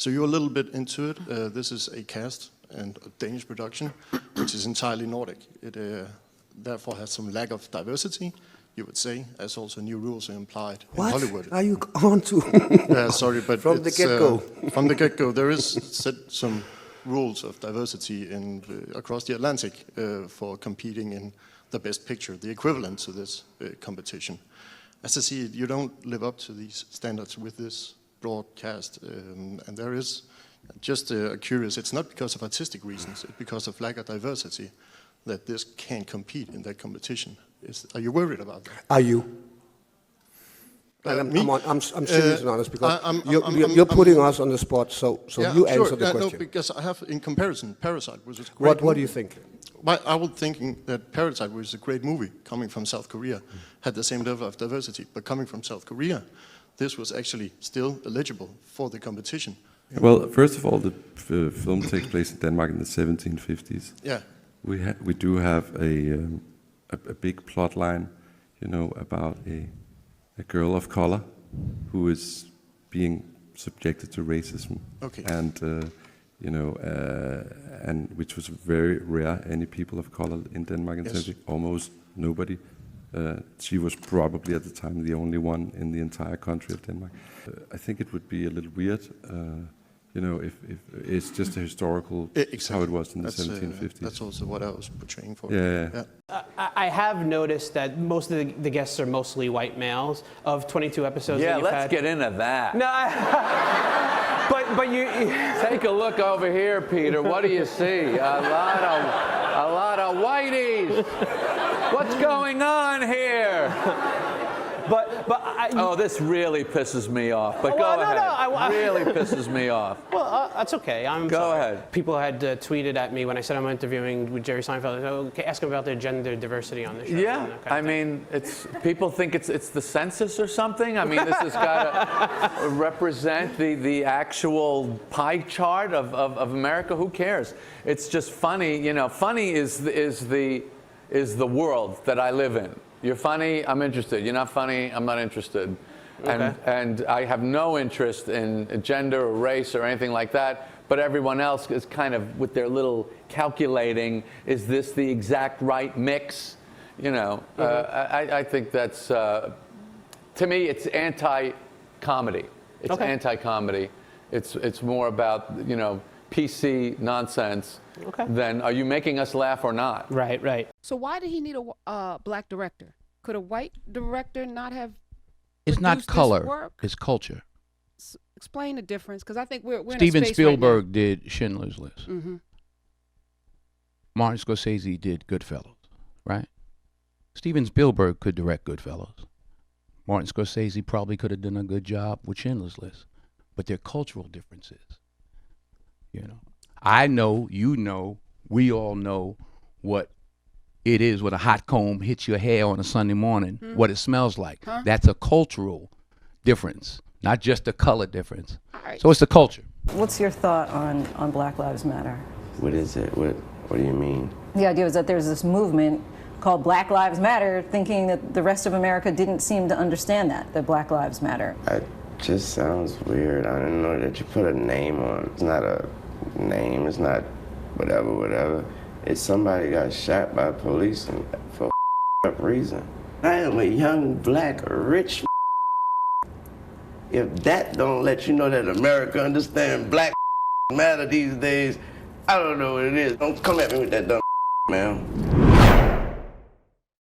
So you're a little bit into it. This is a cast and a Danish production, which is entirely Nordic. It therefore has some lack of diversity, you would say, as also new rules are implied in Hollywood. What are you on to? Sorry, but From the get-go. From the get-go, there is set some rules of diversity across the Atlantic for competing in the best picture, the equivalent to this competition. As I see it, you don't live up to these standards with this broadcast, and there is just curious, it's not because of artistic reasons, it's because of lack of diversity that this can't compete in that competition. Are you worried about that? Are you? I'm serious and honest because you're putting us on the spot, so yeah, you answer the question. No, because I have, in comparison, Parasite, which is a great What do you think? I was thinking that Parasite, which is a great movie, coming from South Korea, had the same level of diversity. But coming from South Korea, this was actually still eligible for the competition. Well, first of all, the film takes place in Denmark in the 1750s. Yeah. We do have a big plot line, about a girl of color who is being subjected to racism. Okay. And and which was very rare. Any people of color in Denmark in Yes. almost nobody. She was probably at the time the only one in the entire country of Denmark. I think it would be a little weird, if it's just a historical Exactly. how it was in the 1750s. That's also what I was portraying for. Yeah. I have noticed that most of the guests are mostly white males of 22 episodes that you've let's get into that. No, but you... Take a look over here, Peter. What do you see? A lot of whiteys. What's going on here? Oh, this really pisses me off. But go ahead. Really pisses me off. Well, that's okay. Go ahead. People had tweeted at me when I said I'm interviewing with Jerry Seinfeld. Okay, ask him about the gender diversity on the show. Yeah, I mean, people think it's the census or something. I mean, this has got to represent the actual pie chart of America. Who cares? It's just funny. Funny is the world that I live in. You're funny, I'm interested. You're not funny, I'm not interested. Okay. And I have no interest in gender or race or anything like that, but everyone else is kind of with their little calculating, is this the exact right mix? I think that's, to me, it's anti-comedy. It's anti-comedy. It's more about, PC nonsense than are you making us laugh or not? Right. So why did he need a black director? Could a white director not have? It's not produced this color. work? It's culture. Explain the difference, because I think we're Steven in a space Spielberg right did Schindler's List. now. Mm-hmm. Martin Scorsese did Goodfellas, right? Steven Spielberg could direct Goodfellas. Martin Scorsese probably could have done a good job with Schindler's List, but they're cultural differences. I know, we all know what it is when a hot comb hits your hair on a Sunday morning, what it smells like. Huh? That's a cultural difference, not just a color difference. Right. So it's the culture. What's your thought on Black Lives Matter? What is it? What do you mean? The idea is that there's this movement called Black Lives Matter, thinking that the rest of America didn't seem to understand that Black Lives Matter. It just sounds weird. I didn't know that you put a name on. It's not a name. It's not whatever. It's somebody got shot by police for up reason. I am a young, black, rich. If that don't let you know that America understands Black matter these days, I don't know what it is. Don't come at me with that dumb, man.